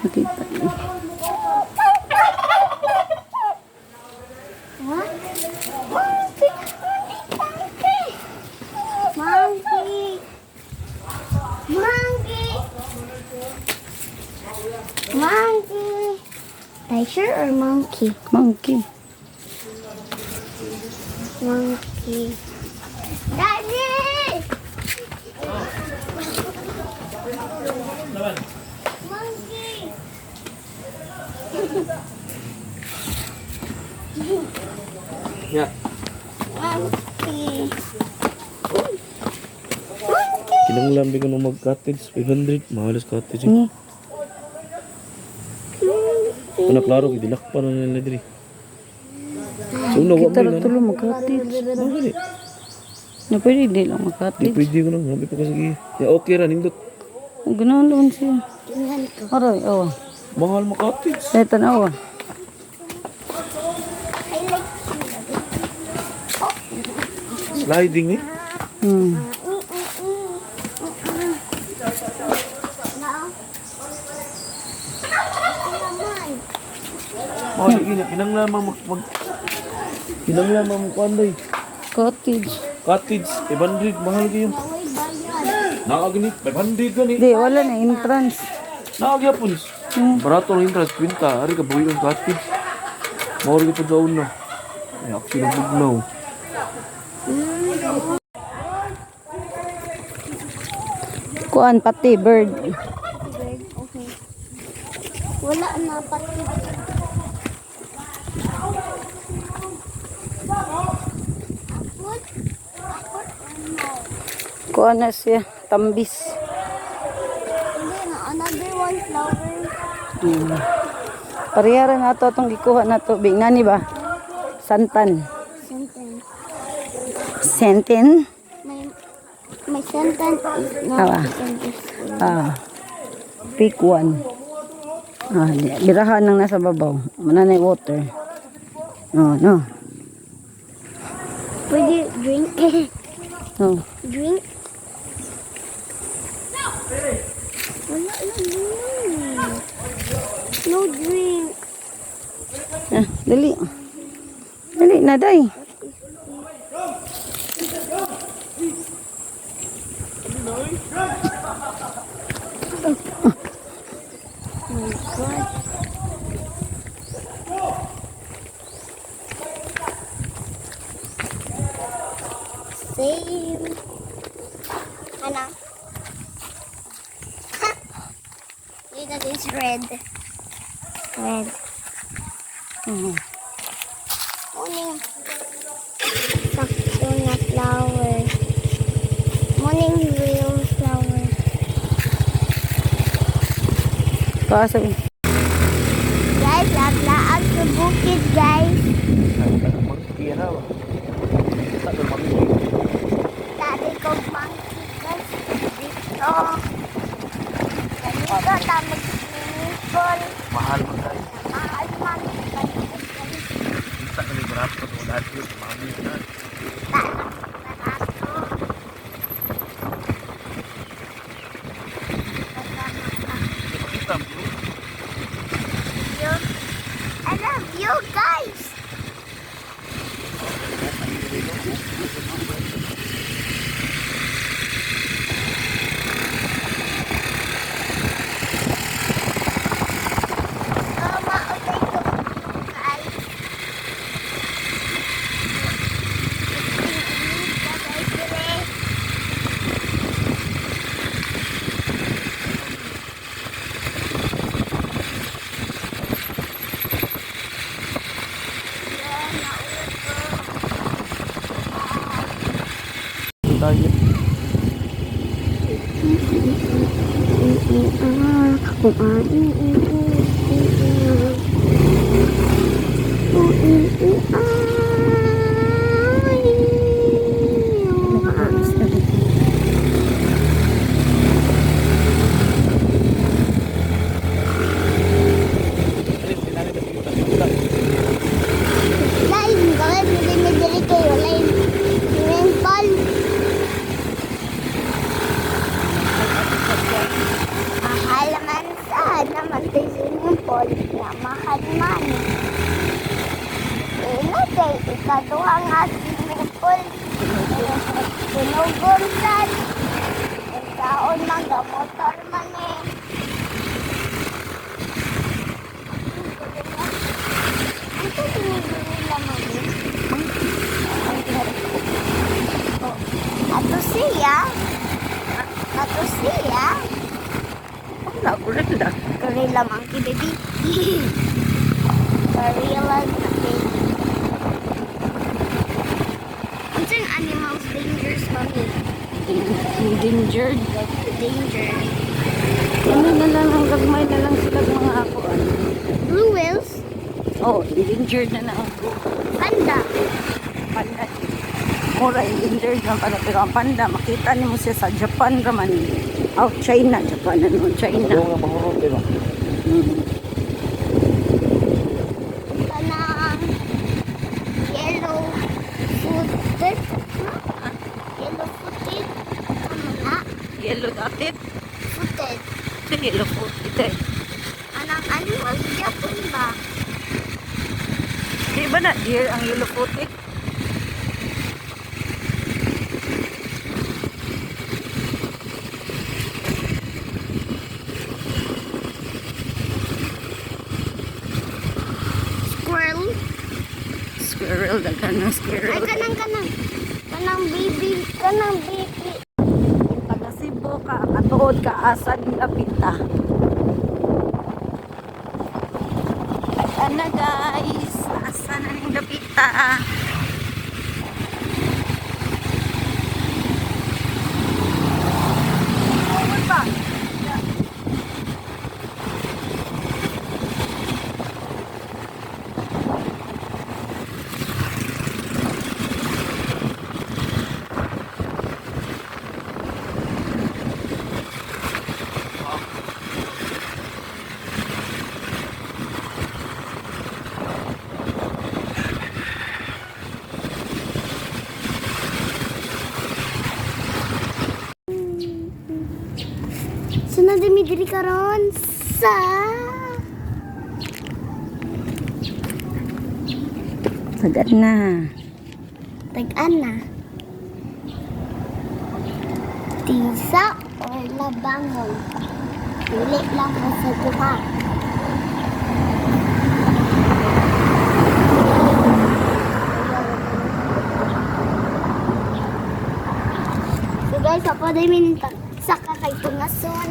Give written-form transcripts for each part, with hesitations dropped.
Nakita niyo. What? Monkey. Monkey. Monkey. Tiger or monkey? Monkey. Monkey. Daddy! Monkey. Yeah. Monkey. Kinanglambi ko nung mag-cottage. 500. Mahalas cottage. Ni. Kung naklaro, idilak pa na nila diri. So, nawa Kita mo lang yun. tulo mag-cottage. Bakit? Na pwede di lang Di mag-cottage. pwede ko lang. Sabi pa kasi. Ya, okay ra, nindot. Ang ganoon doon siya. Tingnan ko. Aray, awa. Mahal ma-cottage. Saya tanawa. I like Sliding eh. Hmm. Mahal gini. Kinanglamang kinanglamang kuanday. Cottage. Cottage. 500. Mahal kayo. Nakaginit. 500 ka ni. Di, wala na entrance. Nakagyapon. Barato ng interest. Kwinta. Ari ka buhay ng cottage. Mawari ka po sa una. Ay, actually na bugnaw. Kuan pati bird. Okay. Wala na pati. Kuan na siya. Tambis. Hindi na. Another one flower. Hmm. Parihara na ito itong gikuha na ito. Bingnani ba? Santan. Something. Senten? May sentence. Awa. Ah. Pick one. Ah, birahan nang nasa babaw. Mananay water. No, no. Pwede drink. No. Drink. Wala na drink. No drink. Ah, dali. Dali na, day. My God. Same. Ano? Dito is red. Red. Morning. Sakto na flower. Morning real flower. Kasabi. Guys, laglaan sa bukid, guys. Dati ko monkey, guys. Dito. Ganito, tamag swimming pool. Mahal mo tayo. Mahal monkey, guys. Kita ka ni barato. Wala dito. Mahal mo na. I love you guys. Mama, okay ko guys. Tayo. Lain, bakit hindi may dali kayo? Lain, rainfall. nga swimming pool. Sunugon saan. Ang taon man, motor man eh. Ito tinigil naman eh. Ato siya. Ato siya. Wala, correct na. Gorilla monkey baby. Gorilla monkey. Unsang animals dangerous mommy? Endangered. Danger. Ano na lang, ang gagmay na lang sila mga ako. Blue whales. Oh, endangered na lang. Panda. Panda. Mura, endangered na pala. Pero ang panda, makita niyo mo siya sa Japan raman. Oh, China. Japan, ano, China. Ano nga pangurot, diba? Kanang yellow footed. Yellow footed. Ano na? Yellow dotted. Footed. Yellow foot. Ito eh. Anong animals Japan ba? Di ba na deer ang yellow footed? Squirrel. Squirrel, daghan ng Ay, squirrel. kanang. Kanang baby. Kanang baby. Taga Cebu ka, katuod ka, asa ng lapita. Ayan na guys, asa na ng lapita. Ano ba? Sunod mi diri karon sa Sagad na. Tag-ana. Tisa o labangon. Dili lang ko sa duha. So guys, ako din minta sa kakay pungason.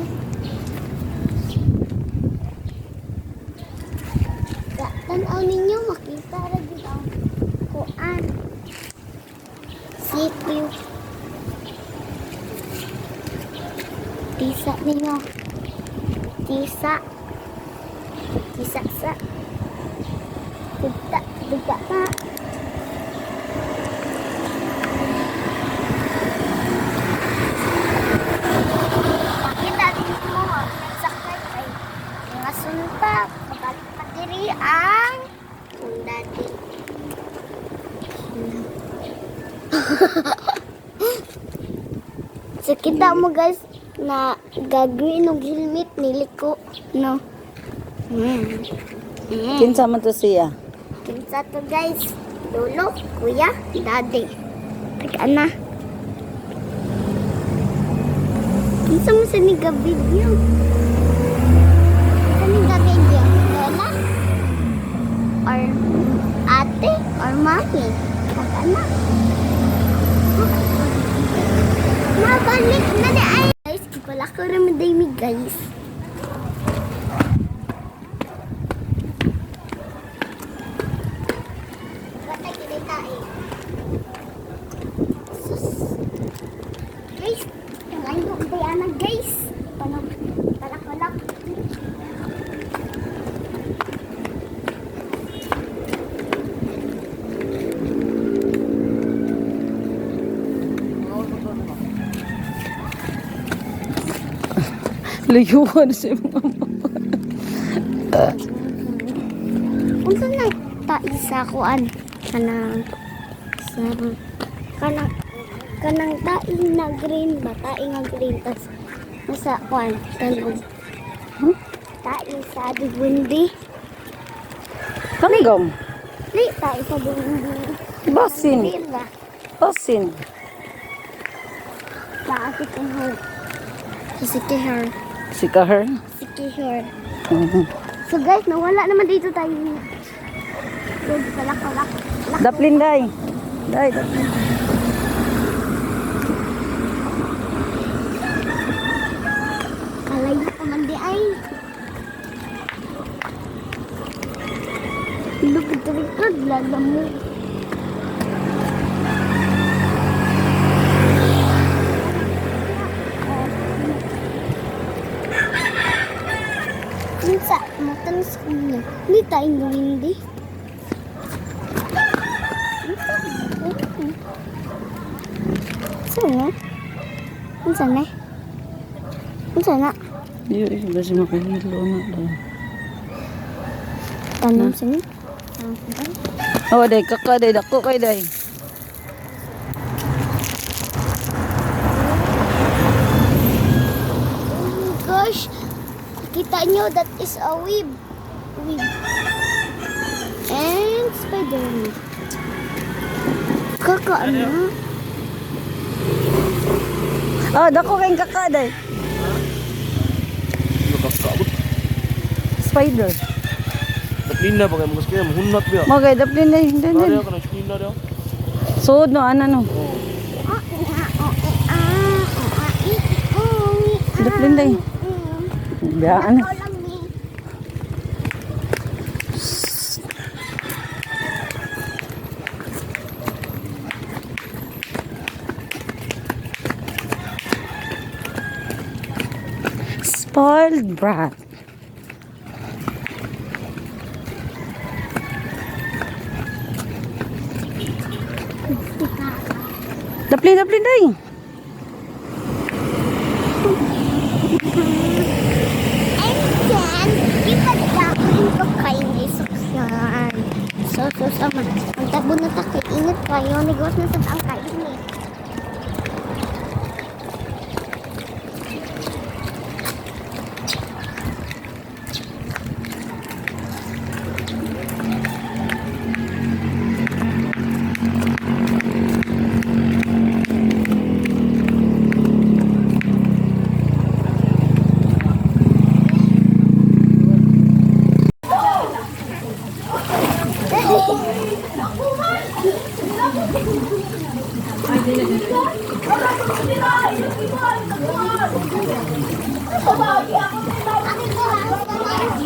Tanaw ninyo, makita ra gid ang kuan. Sipyo. Tisa ninyo. Tisa. Tisa sa. Tugta. Tugta na. Makita din mo. Nagsakay kay mga sunta. Pagkatiri ang dati. So kita mo guys na gagawin ng helmet niliko no. Kinsa man to siya? Kinsa to guys? Lolo, kuya, daddy. Tag-ana. Kinsa mo sa niga video? Sa niga video? Lola? Or ate? Or mami? Tag-ana. Mabalik na ni ay. Guys, kipala ko rin madami guys. Batay kinita eh. Sus. Guys, tangan ko ang bayanan guys. Palak-palak. Layuan siya mga Unsa na taisa kuan kanang kanang taing na green ba taing nga green tas nasa kuan talong taing sa dugundi Kanggam. li taing sa dugundi Basin. Pila. Basin. Nakakitihan. Sikiher. Si Kahar. Sikiher. Mhm. So guys, nawala naman dito tayo. Good, kalak. Daplin, day. Day, daplin. Kalay ko man di ay. Lugod-lugod, lagam mo. Minsa, matanis ko niya. Hindi tayong gawin di. Sana? Minsa na? Minsa na? Yun, kasi makahilo na. Day. Tanong sini. Oh, day, kaka, day, dako kay, day. Oh gosh! Kita nyo, that is a web. Web. And spider web. Kaka, ano? Oh, dako kay kaka, day. Nakakaabot. Spider. Tatlin na, bagay mga kaya, mahunat ba? Magay, daplin, day. Day, day. Kaya ka na, screen na daw. Sud no, ano no. Daplin, day. Biyaan. Spoiled brat. Daplin, daplin, day. So, sama. Ang tabo na takay. Ingat kayo. Negos na sa taang kain eh.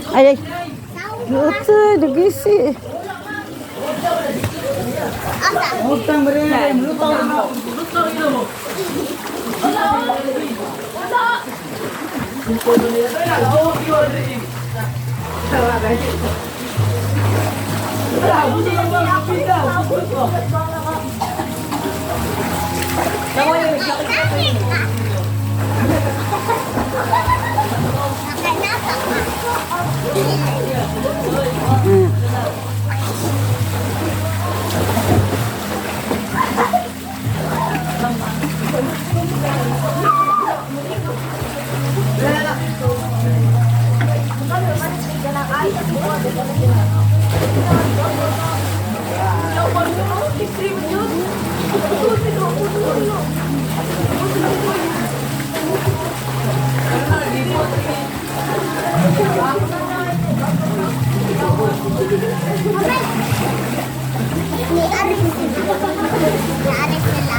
Ay, ay. Ito, nagisi. Utang ba rin? Ni Aris sila. Ni Aris sila.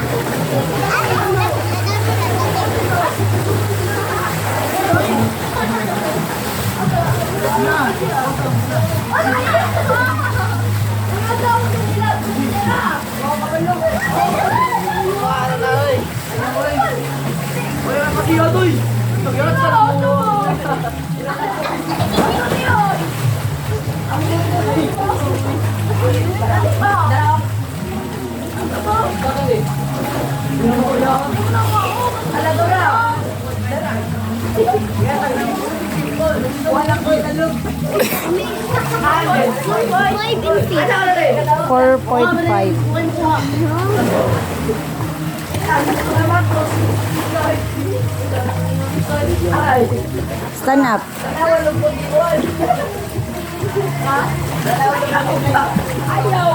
Five in feet. 4.5. Stand up. Ayaw!